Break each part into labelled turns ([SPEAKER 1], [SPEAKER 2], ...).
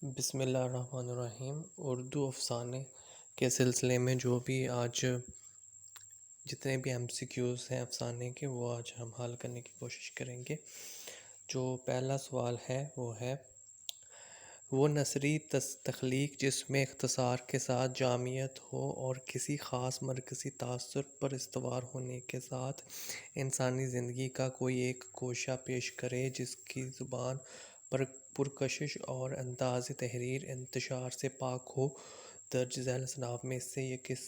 [SPEAKER 1] بسم اللہ الرحمن الرحیم۔ اردو افسانے کے سلسلے میں جو بھی آج جتنے بھی ایم سی کیوز ہیں افسانے کے، وہ آج ہم حل کرنے کی کوشش کریں گے۔ جو پہلا سوال ہے وہ نثری تخلیق جس میں اختصار کے ساتھ جامعیت ہو اور کسی خاص مرکزی تاثر پر استوار ہونے کے ساتھ انسانی زندگی کا کوئی ایک گوشہ پیش کرے، جس کی زبان پرکشش اور انداز تحریر انتشار سے پاک ہو۔ درج ذیل اصناف میں سے یہ کس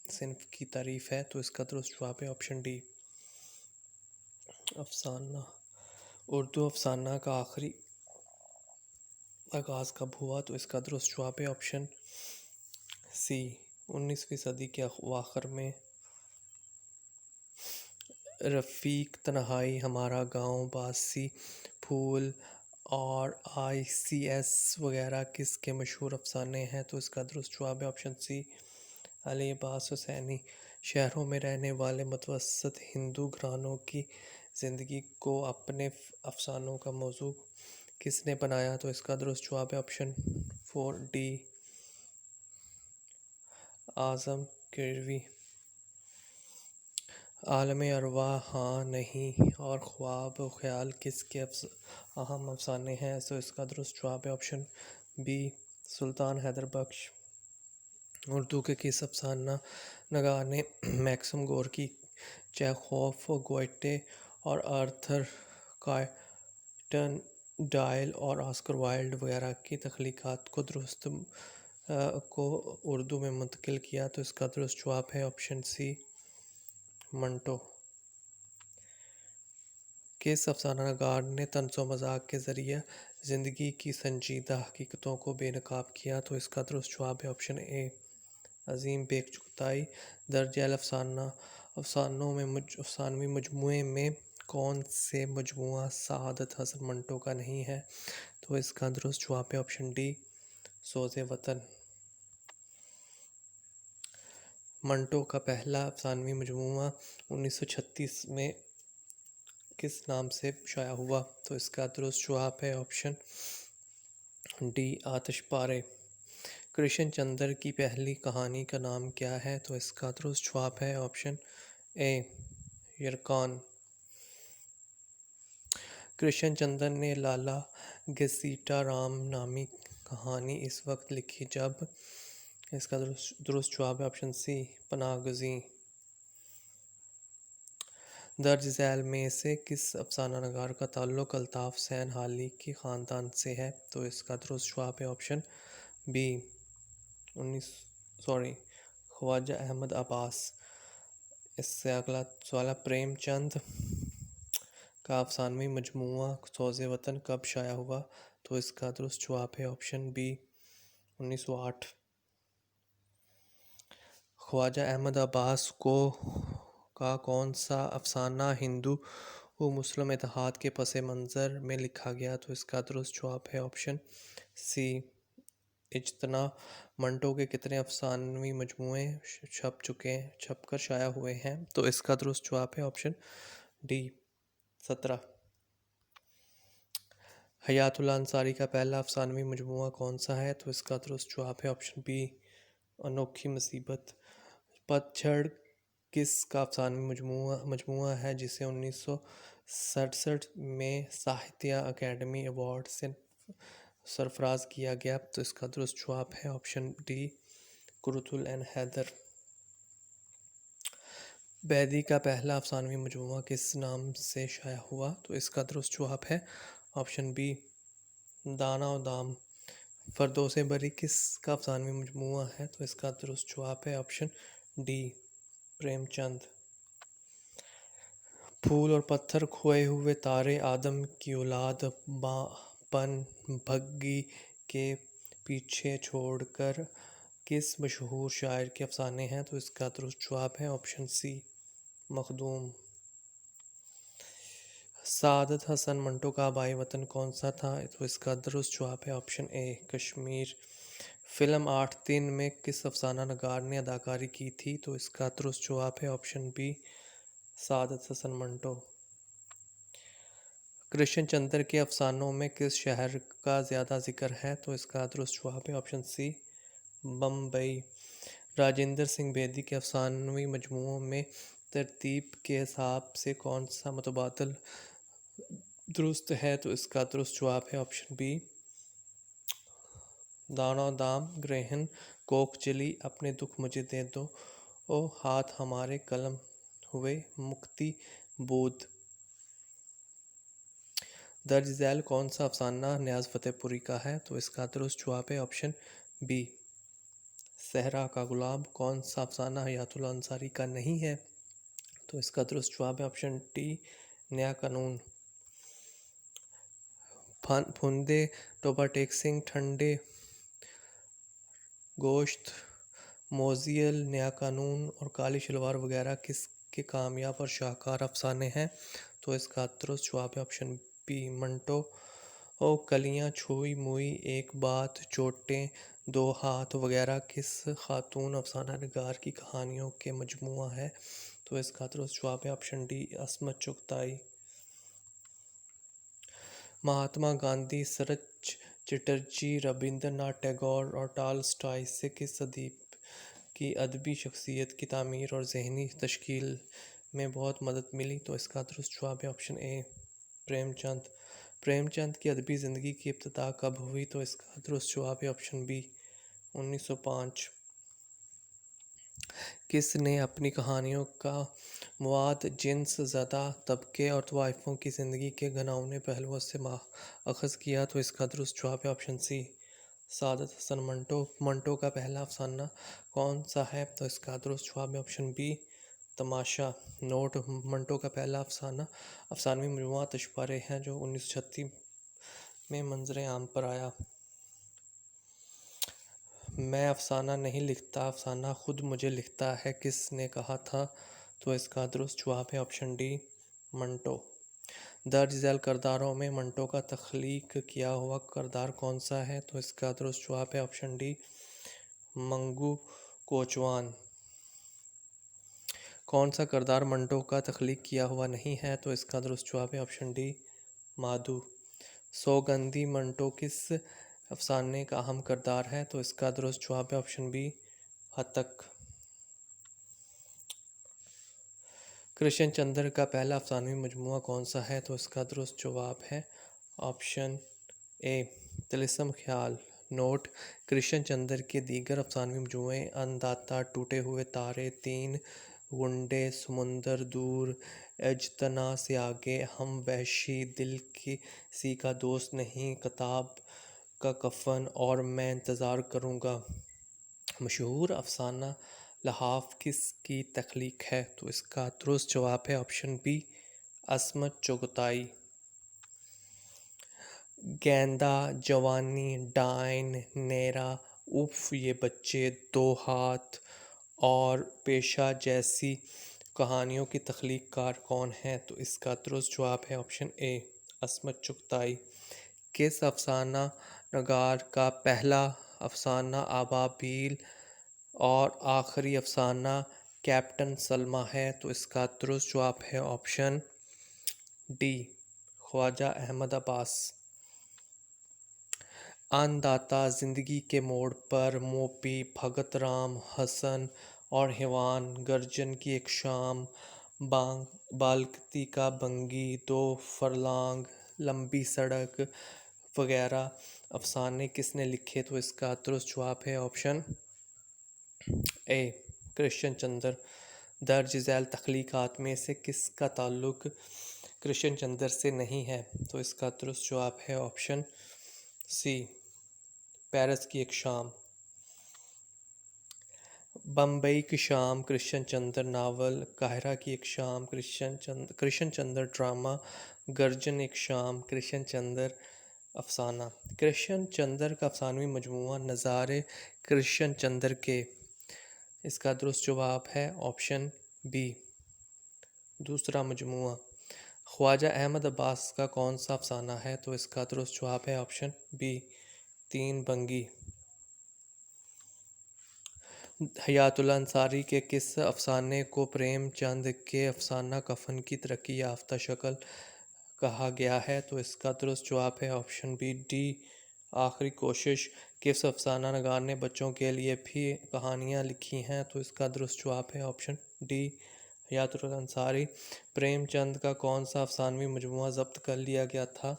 [SPEAKER 1] صنف کی تعریف ہے؟ تو اس کا درست جواب ہے آپشن ڈی، افسانہ۔ اردو افسانہ کا آخری آغاز کب ہوا؟ تو اس کا درست جواب ہے آپشن سی، 19ویں صدی کے اواخر میں۔ رفیق تنہائی، ہمارا گاؤں، باسی پھول اور آئی سی ایس وغیرہ کس کے مشہور افسانے ہیں؟ تو اس کا درست جواب ہے آپشن سی، علی عباس حسینی۔ شہروں میں رہنے والے متوسط ہندو گھرانوں کی زندگی کو اپنے افسانوں کا موضوع کس نے بنایا؟ تو اس کا درست جواب ہے آپشن 4 ڈی، اعظم کیروی۔ عالم ارواح، ہاں نہیں اور خواب و خیال کس کے اہم افسانے ہیں؟ تو اس کا درست جواب ہے آپشن بی، سلطان حیدر بخش۔ اردو کے کس افسانہ نگار نے میکسم گورکی، چیخوف، گوئٹے اور آرتھر کونان ڈائل اور آسکر وائلڈ وغیرہ کی تخلیقات کو اردو میں منتقل کیا؟ تو اس کا درست جواب ہے آپشن سی، منٹو۔ کس افسانہ نگار نے طنز و مزاح کے ذریعے زندگی کی سنجیدہ حقیقتوں کو بے نقاب کیا؟ تو اس کا درست جواب ہے آپشن اے، عظیم بیگ چغتائی۔ درج ذیل افسانوی مجموعے میں کون سے مجموعہ سعادت حسن منٹو کا نہیں ہے؟ تو اس کا درست جواب ہے آپشن ڈی، سوز وطن۔ منٹو کا پہلا افسانوی مجموعہ 1936 میں کس نام سے شائع ہوا؟ تو اس کا درست جواب ہے آپشن ڈی، آتش پارے۔ کرشن چندر کی پہلی کہانی کا نام کیا ہے؟ تو اس کا درست جواب ہے آپشن اے، یرکان۔ کرشن چندر نے لالا گھسیٹا رام نامی کہانی اس وقت لکھی جب؟ اس کا درست جواب ہے آپشن سی، پناہ گزین۔ درج ذیل میں سے کس افسانہ نگار کا تعلق الطاف حسین حالی کے خاندان سے ہے؟ تو اس کا درست جواب ہے آپشن بی، خواجہ احمد عباس۔ اس سے اگلا سوال ہے، پریم چند کا افسانوی مجموعہ سوز وطن کب شائع ہوا؟ تو اس کا درست جواب ہے آپشن بی، 1908۔ خواجہ احمد عباس کا کون سا افسانہ ہندو مسلم اتحاد کے پس منظر میں لکھا گیا؟ تو اس کا درست جواب ہے آپشن سی، اجتناء۔ منٹو کے کتنے افسانوی مجموعے چھپ کر شائع ہوئے ہیں؟ تو اس کا درست جواب ہے آپشن ڈی، 17۔ حیات اللہ انصاری کا پہلا افسانوی مجموعہ کون سا ہے؟ تو اس کا درست جواب ہے آپشن بی، انوکھی مصیبت۔ پتجھڑ کس کا افسانوی مجموعہ ہے جسے 1967 میں ساہتیہ اکیڈمی ایوارڈ سے سرفراز کیا گیا؟ تو اس کا درست جواب ہے آپشن ڈی، کرۃ العین حیدر۔ بیدی کا پہلا افسانوی مجموعہ کس نام سے شائع ہوا؟ تو اس کا درست جواب ہے آپشن بی، دانا و دام۔ فردوس بری کس کا افسانوی مجموعہ ہے؟ تو اس کا درست جواب ہے آپشن ڈی، پریم چند۔ پھول اور پتھر، کھوئے ہوئے تارے، آدم کی اولاد، پن بھگی کے پیچھے چھوڑ کر کس مشہور شاعر کے افسانے ہیں؟ تو اس کا درست جواب ہے آپشن سی، مخدوم۔ سعادت حسن منٹو کا آبائی وطن کون سا تھا؟ تو اس کا درست جواب ہے آپشن اے، کشمیر۔ فلم 8 دن میں کس افسانہ نگار نے اداکاری کی تھی؟ تو اس کا درست جواب ہے آپشن بی، سعادت حسن منٹو۔ کرشن چندر کے افسانوں میں کس شہر کا زیادہ ذکر ہے؟ تو اس کا درست جواب ہے آپشن سی، بمبئی۔ راجندر سنگھ بیدی کے افسانوی مجموعوں میں ترتیب کے حساب سے کون سا متبادل درست ہے؟ تو اس کا درست جواب ہے آپشن بی، دانو دام، گرہن، کوک چلی، اپنے دکھ مجھے دے دو، ہاتھ ہمارے قلم ہوئے، مکتی بودھ۔ درج ذیل کون سا افسانہ نیاز فتح پوری کا ہے؟ تو اس کا درست جواب ہے آپشن بی، صحرا کا گلاب۔ کون سا افسانہ حیات اللہ انصاری کا نہیں ہے؟ تو اس کا درست جواب ہے آپشن ڈی، نیا قانون۔ پھندے، ٹوبا ٹیک سنگھ، ٹھنڈے گوشت، موزیل، نیا قانون اور کالی شلوار وغیرہ کس کے کامیاب اور شاہکار افسانے ہیں؟ تو اس کا درست جواب ہے آپشن بی، منٹو۔ کلیاں چھوئی موئی، ایک بات، چوٹیں، دو ہاتھ وغیرہ کس خاتون افسانہ نگار کی کہانیوں کے مجموعہ ہے؟ تو اس کا درست جواب ہے آپشن ڈی، عصمت چغتائی۔ مہاتما گاندھی، سرت چٹرجی، ربندر ناتھ ٹیگور اور ٹالسٹائی سے کس ادیب کی ادبی شخصیت کی تعمیر اور ذہنی تشکیل میں بہت مدد ملی؟ تو اس کا درست جواب ہے آپشن اے، پریم چند۔ پریم چند کی ادبی زندگی کی ابتدا کب ہوئی؟ تو اس کا درست جواب ہے آپشن بی، 1905۔ کس نے اپنی کہانیوں کا مواد جنس زدہ طبقے اور طوائفوں کی زندگی کے گھناؤنے پہلوؤں سے ماخذ کیا؟ تو اس کا درست جواب ہے آپشن سی، سعادت حسن منٹو۔ منٹو کا پہلا افسانہ کون سا ہے؟ تو اس کا درست جواب ہے آپشن بی، تماشا۔ نوٹ: منٹو کا پہلا افسانوی مجموعہ تشپارے ہے جو 1936 میں منظر عام پر آیا۔ میں افسانہ نہیں لکھتا، افسانہ خود مجھے لکھتا ہے، کس نے کہا تھا؟ تو اس کا درست جواب ہے آپشن ڈی، منٹو۔ درج ذیل کرداروں میں منٹو کا تخلیق کیا ہوا کردار کون سا ہے؟ تو اس کا درست جواب ہے آپشن ڈی، منگو کوچوان۔ کون سا کردار منٹو کا تخلیق کیا ہوا نہیں ہے؟ تو اس کا درست جواب ہے آپشن ڈی، مادھو۔ سوگندھی منٹو کس افسانے کا اہم کردار ہے؟ تو اس کا درست جواب ہے آپشن بی، ہتک۔ کرشن چندر کا پہلا افسانوی مجموعہ کون سا ہے؟ تو اس کا درست جواب ہے آپشن اے، طلسم خیال۔ نوٹ: کرشن چندر کے دیگر افسانوی مجموعے ان داتا، ٹوٹے ہوئے تارے، تین گنڈے، سمندر دور، اجتناء سے آگے، ہم وحشی، دل کسی کا دوست نہیں، کتاب کا کفن اور میں انتظار کروں گا مشہور افسانہ لحاف کس کی تخلیق ہے؟ تو اس کا درست جواب ہے آپشن بی، عصمت چغتائی۔ گیندا، جوانی، ڈائن، نیرا، اف یہ بچے، دو ہاتھ اور پیشہ جیسی کہانیوں کی تخلیق کار کون ہے؟ تو اس کا درست جواب ہے آپشن اے، عصمت چغتائی۔ کس افسانہ نگار کا پہلا افسانہ ابابیل اور آخری افسانہ کیپٹن سلما ہے؟ تو اس کا درست جواب ہے آپشن ڈی، خواجہ احمد عباس۔ ان داتا، زندگی کے موڑ پر، موپی، بھگت رام، حسن اور حیوان، گرجن کی ایک شام، بالکتی کا بنگی، دو فرلانگ، لمبی سڑک وغیرہ افسانے کس نے لکھے؟ تو اس کا درست جواب ہے آپشن اے، کرشن چندر۔ درج ذیل تخلیقات میں سے کس کا تعلق کرشن چندر سے نہیں ہے؟ تو اس کا درست جواب ہے آپشن سی، پیرس کی ایک شام۔ بمبئی کی شام کرشن چندر ناول، قاہرہ کی ایک شام کرشن چندر ڈرامہ، گرجن ایک شام کرشن چندر افسانہ۔ کرشن چندر کا افسانوی مجموعہ نظارے کرشن چندر کے، اس کا درست جواب ہے آپشن بی، دوسرا مجموعہ۔ خواجہ احمد عباس کا کون سا افسانہ ہے؟ تو اس کا درست جواب ہے آپشن بی، تین بنگی۔ حیات اللہ انصاری کے کس افسانے کو پریم چند کے افسانہ کفن کی ترقی یافتہ شکل کہا گیا ہے تو اس کا درست جواب ہے آپشن بی ڈی آخری کوشش۔ کس افسانہ نگار نے بچوں کے لیے بھی کہانیاں لکھی ہیں تو اس کا درست جواب ہے آپشن ڈی حیات الانصاری۔ پریم چند کا کون سا افسانوی مجموعہ ضبط کر لیا گیا تھا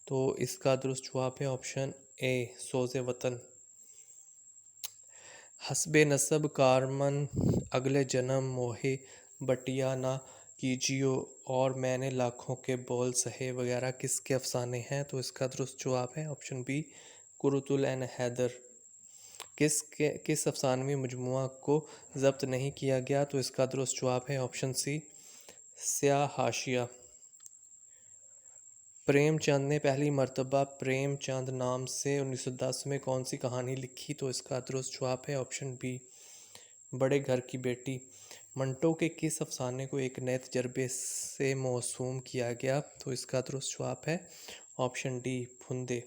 [SPEAKER 1] تو اس کا درست جواب ہے آپشن اے سوز وطن۔ حسب نسب کارمن اگلے جنم موہے بٹیا نہ کیجیو اور میں نے لاکھوں کے بول سہے وغیرہ کس کے افسانے ہیں تو اس کا درست جواب ہے آپشن بی قرۃ العین حیدر۔ کس افسانوی مجموعہ کو ضبط نہیں کیا گیا تو اس کا درست جواب ہے آپشن سی سیاہ حاشیہ۔ پریم چند نے پہلی مرتبہ پریم چند نام سے 1910 میں کون سی کہانی لکھی تو اس کا درست جواب ہے آپشن بی بڑے گھر کی بیٹی۔ منٹو کے کس افسانے کو ایک نئے تجربے سے موسوم کیا گیا تو اس کا درست جواب ہے آپشن ڈی پھندے۔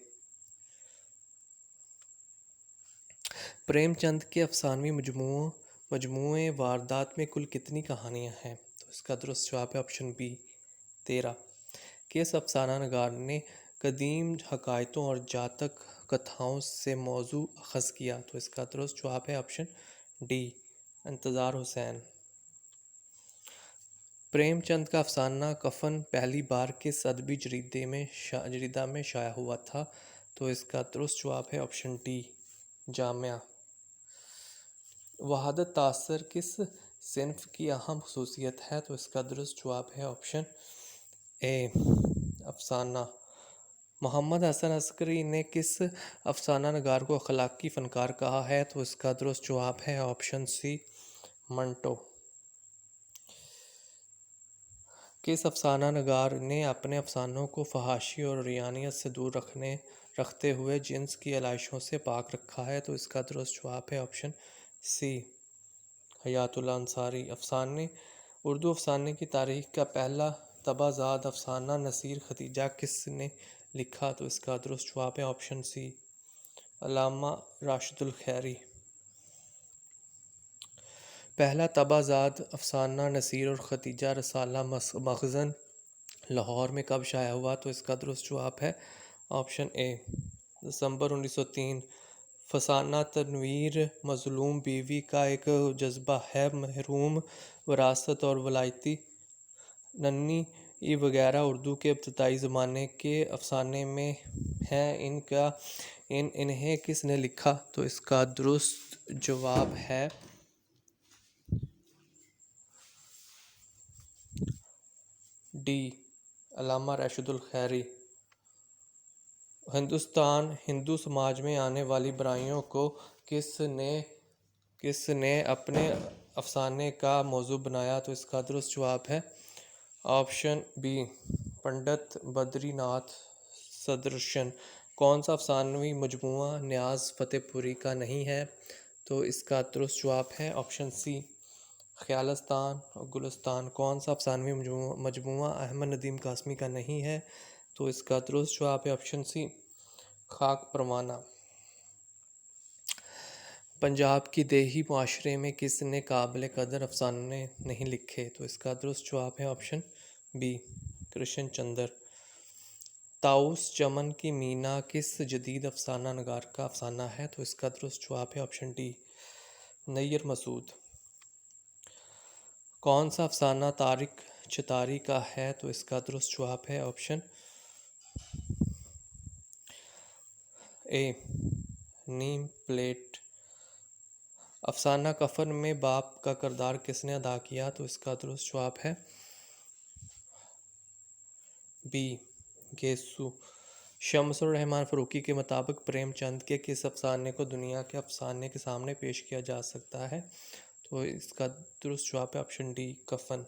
[SPEAKER 1] پریم چند کے افسانوی مجموعے واردات میں کل کتنی کہانیاں ہیں تو اس کا درست جواب ہے آپشن بی 13۔ کس افسانہ نگار نے قدیم حکایتوں اور جاتک کتھاؤں سے موضوع اخذ کیا تو اس کا درست جواب ہے آپشن ڈی انتظار حسین۔ پریم چند کا افسانہ کفن پہلی بار کس ادبی جریدہ میں شائع ہوا تھا تو اس کا درست جواب ہے آپشن ڈی جامعہ۔ وحدت تاثر کس صنف کی اہم خصوصیت ہے تو اس کا درست جواب ہے آپشن اے افسانہ۔ محمد حسن عسکری نے کس افسانہ نگار کو اخلاقی فنکار کہا ہے تو اس کا درست جواب ہے آپشن سی منٹو۔ کس افسانہ نگار نے اپنے افسانوں کو فحاشی اور ریانیت سے دور رکھتے ہوئے جنس کی علائشوں سے پاک رکھا ہے تو اس کا درست جواب ہے آپشن سی حیات اللہ انصاری۔ اردو افسانے کی تاریخ کا پہلا طبع زاد افسانہ نصیر ختیجہ کس نے لکھا تو اس کا درست جواب ہے آپشن سی علامہ راشد الخیری۔ پہلا طبع زاد افسانہ نصیر اور ختیجہ رسالہ مخزن لاہور میں کب شائع ہوا تو اس کا درست جواب ہے آپشن اے دسمبر 1903۔ فسانہ تنویر مظلوم بیوی کا ایک جذبہ ہے محروم وراثت اور ولایتی ننھی ای وغیرہ اردو کے ابتدائی زمانے کے افسانے میں ہیں انہیں کس نے لکھا تو اس کا درست جواب ہے ڈی علامہ راشد الخیری۔ ہندو سماج میں آنے والی برائیوں کو کس نے اپنے افسانے کا موضوع بنایا تو اس کا درست جواب ہے آپشن بی پنڈت بدری ناتھ سدرشن۔ کون سا افسانوی مجموعہ نیاز فتح پوری کا نہیں ہے تو اس کا درست جواب ہے آپشن سی خیالستان اور گلستان۔ کون سا افسانوی مجموعہ احمد ندیم قاسمی کا نہیں ہے تو اس کا درست جواب ہے آپشن سی خاک پروانہ۔ پنجاب کی دیہی معاشرے میں کس نے قابل قدر افسانے نہیں لکھے تو اس کا درست جواب ہے آپشن بی کرشن چندر۔ طاؤس چمن کی مینا کس جدید افسانہ نگار کا افسانہ ہے تو اس کا درست جواب ہے آپشن ڈی نیر مسعود۔ کون سا افسانہ طارق چتاری کا ہے تو اس کا درست جواب ہے آپشن اے نیم پلیٹ۔ افسانہ کفن میں باپ کا کردار کس نے ادا کیا تو اس کا درست جواب ہے بی گیسو۔ شمس الرحمن فاروقی کے مطابق پریم چند کے کس افسانے کو دنیا کے افسانے کے سامنے پیش کیا جا سکتا ہے تو اس کا درست جواب ہے آپشن ڈی کفن۔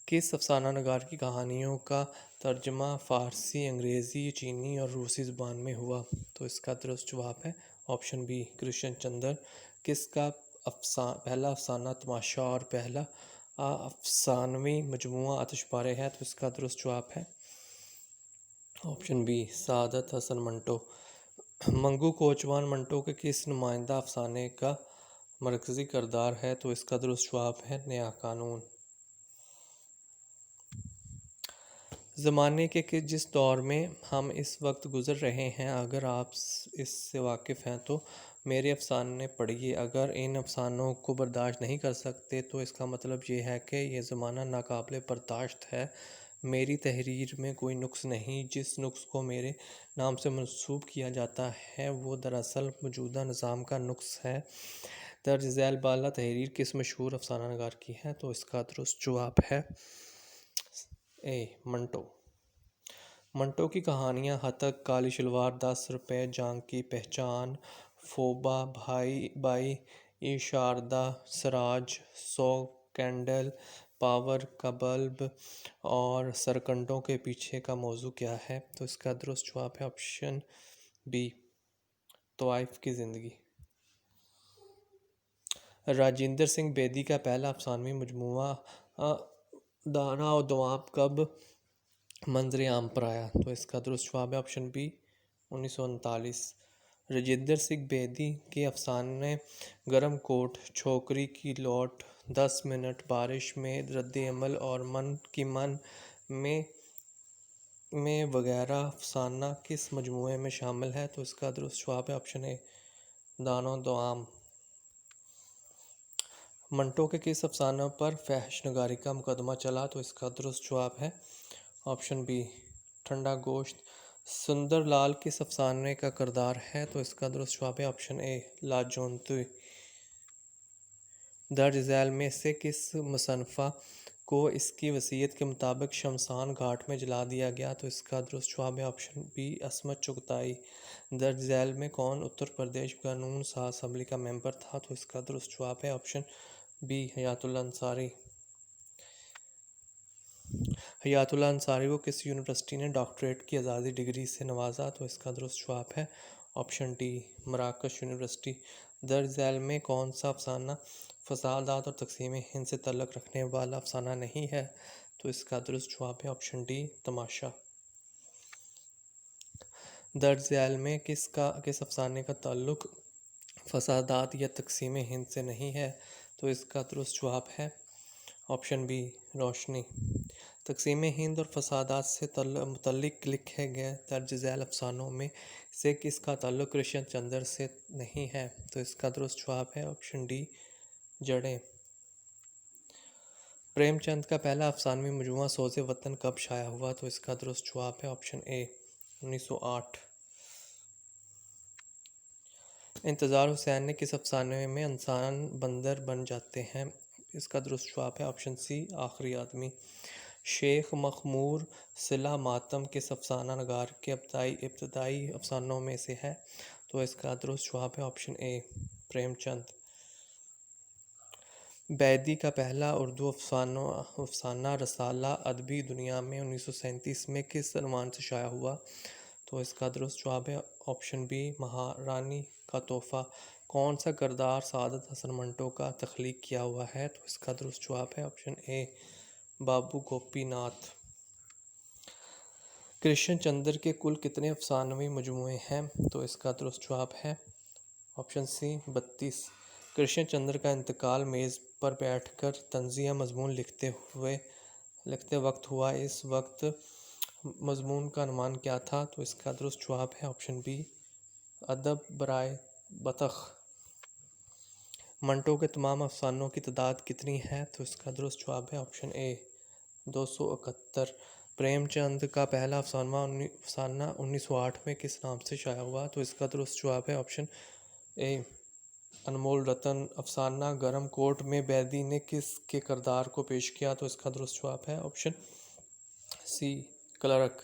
[SPEAKER 1] کس افسانہ نگار کی کہانیوں کا ترجمہ فارسی انگریزی چینی اور روسی زبان میں ہوا تو اس کا درست جواب ہے آپشن بی کرشن چندر۔ کس کا پہلا افسانہ تماشا اور پہلا افسانوی مجموعہ آتش پارے ہے تو اس کا درست جواب ہے آپشن بی سعادت حسن منٹو۔ منگو کوچوان منٹو کے کس نمائندہ افسانے کا مرکزی کردار ہے تو اس کا درست جواب ہے نیا قانون۔ زمانے کے کہ جس دور میں ہم اس وقت گزر رہے ہیں، اگر آپ اس سے واقف ہیں تو میرے افسانے پڑھیے۔ اگر ان افسانوں کو برداشت نہیں کر سکتے تو اس کا مطلب یہ ہے کہ یہ زمانہ ناقابل برداشت ہے۔ میری تحریر میں کوئی نقص نہیں۔ جس نقص کو میرے نام سے منسوب کیا جاتا ہے وہ دراصل موجودہ نظام کا نقص ہے۔ درج ذیل بالا تحریر کس مشہور افسانہ نگار کی ہے؟ تو اس کا درست جواب ہے اے منٹو۔ منٹو کی کہانیاں ہتک، کالی شلوار، 10 روپے، جان کی پہچان، فوبا، بائی شاردا، سراج، 100 کینڈل، پاور کا بلب اور سرکنڈوں کے پیچھے کا موضوع کیا ہے؟ تو اس کا درست جواب ہے آپشن بی، طوائف کی زندگی۔ راجندر سنگھ بیدی کا پہلا افسانوی مجموعہ دانا و دواب کب منظر عام پر آیا؟ تو اس کا درست جواب ہے آپشن بی، 1939۔ راجندر سنگھ بیدی کے افسانے گرم کوٹ، چھوکری کی لوٹ، 10 منٹ، بارش میں رد عمل اور من کی من میں وغیرہ افسانہ کس مجموعے میں شامل ہے؟ تو اس کا درست جواب ہے آپشن اے، دانو دوام۔ منٹو کے کس افسانہ پر فحش نگاری کا مقدمہ چلا؟ تو اس کا درست جواب ہے آپشن بی، ٹھنڈا گوشت۔ سندر لال کس افسانے کا کردار ہے؟ تو اس کا درست جواب ہے آپشن اے، لاجونتی۔ درج ذیل میں سے کس مصنفہ کو اس کی وصیت کے مطابق شمشان گھاٹ میں جلا دیا گیا؟ تو اس کا درست جواب ہے آپشن بی، عصمت چغتائی۔ درج ذیل میں کون اتر پردیش قانون ساز اسمبلی کا ممبر تھا؟ تو اس کا درست جواب ہے آپشن بی، حیات اللہ انصاری۔ حیات اللہ انصاری کو کس یونیورسٹی نے ڈاکٹریٹ کی اعزازی ڈگری سے نوازا؟ تو اس کا درست جواب ہے آپشن ڈی، مراکش یونیورسٹی۔ درج ذیل میں کون سا افسانہ فسادات اور تقسیم ہند سے تعلق رکھنے والا افسانہ نہیں ہے؟ تو اس کا درست جواب ہے آپشن ڈی، تماشا۔ درج ذیل میں کس افسانے کا تعلق فسادات یا تقسیم ہند سے نہیں ہے؟ تو اس کا درست جواب ہے آپشن بی، روشنی۔ تقسیم ہند اور فسادات سے متعلق لکھے گئے درج ذیل افسانوں میں سے کس کا تعلق کرشن چندر سے نہیں ہے؟ تو اس کا درست جواب ہے آپشن ڈی، جڑیں۔ پریم چند کا پہلا افسانوی مجموعہ سوز وطن کب شائع ہوا؟ تو اس کا درست جواب ہے آپشن اے، 1908۔ انتظار حسین نے کس افسانے میں انسان بندر بن جاتے ہیں؟ اس کا درست جواب ہے آپشن سی، آخری آدمی۔ شیخ مخمور صلہ ماتم کس افسانہ نگار کے ابتدائی افسانوں میں سے ہے؟ تو اس کا درست جواب ہے آپشن اے، پریم چند۔ بیدی کا پہلا اردو افسانہ رسالہ ادبی دنیا میں 1937 میں کس عنوان سے شائع ہوا؟ تو اس کا درست جواب ہے آپشن بی، مہارانی کا تحفہ۔ کون سا کردار سعادت حسن منٹو کا تخلیق کیا ہوا ہے؟ تو اس کا درست جواب ہے آپشن اے، بابو گوپی ناتھ۔ کرشن چندر کے کل کتنے افسانوی مجموعے ہیں؟ تو اس کا درست جواب ہے آپشن سی، 32۔ کرشن چندر کا انتقال میز پر بیٹھ کر طنزیہ مضمون لکھتے وقت ہوا۔ اس وقت مضمون کا عنوان کیا تھا؟ تو اس کا درست جواب ہے آپشن بی، ادب برائے بطخ۔ منٹو کے تمام افسانوں کی تعداد کتنی ہے؟ تو اس کا درست جواب ہے آپشن اے، 271۔ پریم چند کا پہلا افسانہ 1908 میں کس نام سے شائع ہوا؟ تو اس کا درست جواب ہے آپشن اے، انمول رتن۔ افسانہ گرم کوٹ میں بیدی نے کس کے کردار کو پیش کیا؟ تو اس کا درست جواب ہے آپشن سی، کلرک۔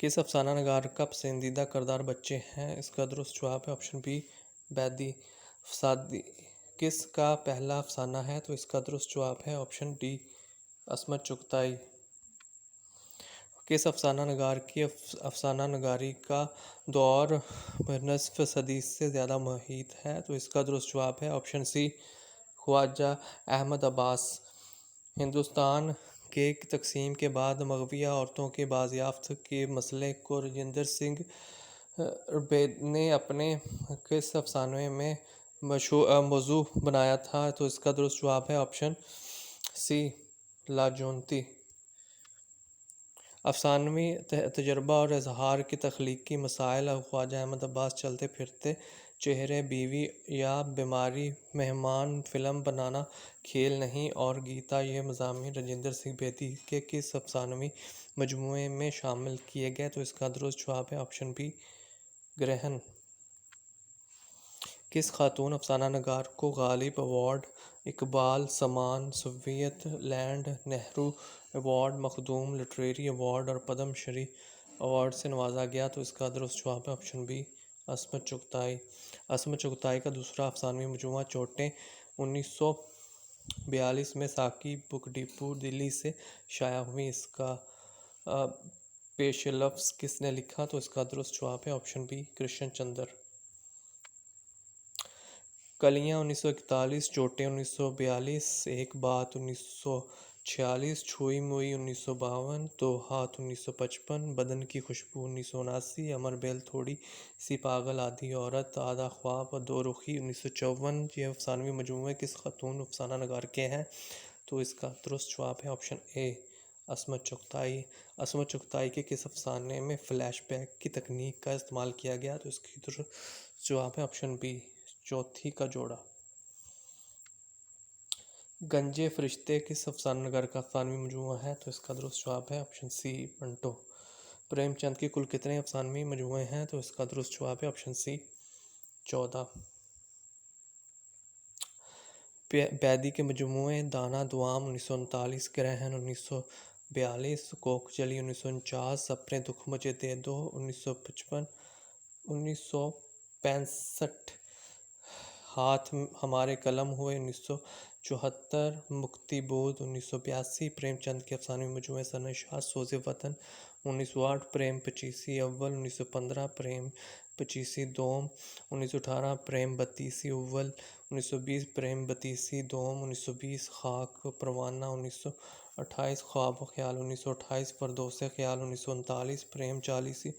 [SPEAKER 1] کس افسانہ نگار کا پسندیدہ کردار بچے ہیں؟ اس کا درست جواب ہے آپشن بی، بیدی۔ فسادی کس کا پہلا افسانہ ہے؟ تو اس کا درست جواب ہے آپشن ڈی، عصمت چغتائی۔ کس افسانہ نگار کی افسانہ نگاری کا دور نصف صدی سے زیادہ محیط ہے؟ تو اس کا درست جواب ہے آپشن سی، خواجہ احمد عباس۔ ہندوستان کے تقسیم کے بعد مغویہ عورتوں کے بازیافت کے مسئلے کو راجندر سنگھ بیدی نے اپنے کس افسانے میں موضوع بنایا تھا؟ تو اس کا درست جواب ہے آپشن سی، لاجونتی۔ افسانوی تجربہ اور اظہار کی تخلیقی مسائل، خواجہ احمد عباس چلتے پھرتے چہرے، بیوی یا بیماری، مہمان، فلم بنانا کھیل نہیں اور گیتا، یہ مضامین راجندر سنگھ بیدی کے کس افسانوی مجموعے میں شامل کیے گئے؟ تو اس کا درست جواب ہے آپشن بی، گرہن۔ کس خاتون افسانہ نگار کو غالب ایوارڈ، اقبال سمان، سوویت لینڈ نہرو ایوارڈ، مخدوم لٹریری ایوارڈ اور پدم شری ایوارڈ سے نوازا گیا؟ تو اس کا درست جواب ہے آپشن بی، عصمت چغتائی۔ عصمت چغتائی کا دوسرا افسانوی مجموعہ چوٹیں 1942 میں ساکی بک ڈپو دلی سے شائع ہوئی۔ اس کا پیش لفظ کس نے لکھا؟ تو اس کا درست جواب ہے آپشن بی، کرشن چندر۔ کلیاں 1941، چوٹیں 1942، ایک بات 1946، چھوئی موئی 1952، دو ہاتھ 1955، بدن کی خوشبو 1979، امر بیل تھوڑی سی پاگل، آدھی عورت، آدھا خواب اور دو رخی 1954۔ یہ افسانوی مجموعے کس خاتون افسانہ نگار کے ہیں؟ تو اس کا درست جواب ہے آپشن اے، عصمت چغتائی۔ عصمت چغتائی کے کس افسانے میں فلیش بیک کی تکنیک کا استعمال کیا گیا؟ تو اس کی درست جواب ہے آپشن بی، چوتھی کا جوڑا۔ گنجے فرشتے کس افسانہ نگار کا افسانوی مجموعہ ہے؟ تو اس کا درست جواب ہے آپشن سی، منٹو۔ پریم چند کے کل کتنے افسانوی مجموعے ہیں؟ تو اس کا درست جواب ہے آپشن سی، 14۔ بیدی کے مجموعے دانا دوام 1939، گرہن 1942، کوک چلی 1949، اپنے دکھ مجھے دے دو 1955، 1965، ہاتھ ہمارے قلم ہوئے 1974، مکتی بودھ 1982۔ پریم چند کے افسانوی مجموعے سرنشاہ، سوز وطن 1908، پریم پچیسی اول 1915، پریم پچیسی دوم 1918، پریم بتیسی اول 1920، پریم بتیسی دوم 1920، خاک پروانہ 1928، خواب و خیال 1928، فردوس خیال 1939، پریم چالیسی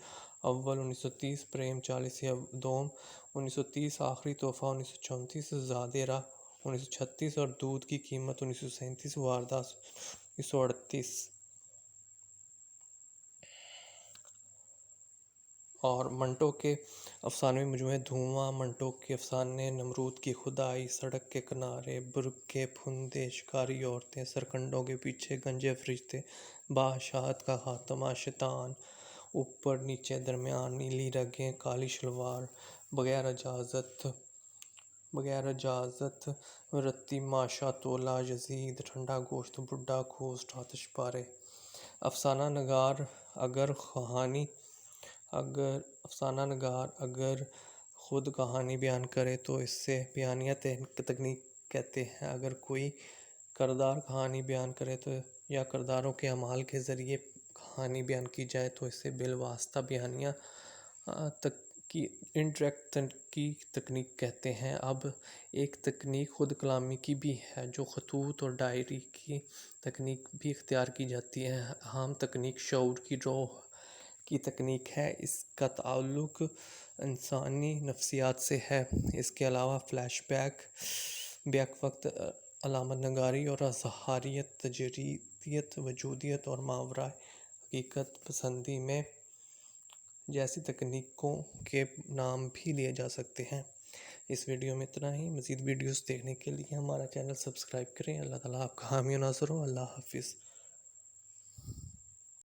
[SPEAKER 1] اول 1930، پریم چالیسی دوم 1930، آخری تحفہ 1934، زاد راہ 1936 اور دودھ کی قیمت 1937، واردات 1938۔ اور منٹو کے افسانوی مجموعے دھواں، منٹو کے افسانے نمرود کی کھدائی، سڑک کے کنارے، برگ کے پھندے، شکاری عورتیں، سرکنڈوں کے پیچھے، گنجے فرشتے، بادشاہت کا خاتمہ، شیطان، اوپر نیچے درمیان، نیلی رگیں کالی شلوار، بغیر اجازت، رتی ماشا تولا، یزید، ٹھنڈا گوشت، بڈھا گھوسٹ، آتش پارے۔ افسانہ نگار اگر خود کہانی بیان کرے تو اسے بیانیہ تکنیک کہتے ہیں۔ اگر کوئی کردار کہانی بیان کرے تو یا کرداروں کے اعمال کے ذریعے کہانی بیان کی جائے تو اسے بالواسطہ بیانیہ انڈائریکٹ تکنیک کہتے ہیں۔ اب ایک تکنیک خود کلامی کی بھی ہے جو خطوط اور ڈائری کی تکنیک بھی اختیار کی جاتی ہے۔ اہم تکنیک شعور کی روح کی تکنیک ہے، اس کا تعلق انسانی نفسیات سے ہے۔ اس کے علاوہ فلیش بیک وقت علامت نگاری اور اظہاریت، تجریدیت، وجودیت اور ماورائے حقیقت پسندی میں جیسی تکنیکوں کے نام بھی لیے جا سکتے ہیں۔ اس ویڈیو میں اتنا ہی۔ مزید ویڈیوز دیکھنے کے لیے ہمارا چینل سبسکرائب کریں۔ اللہ تعالیٰ آپ کا حامی و ناصر ہو۔ اللہ حافظ۔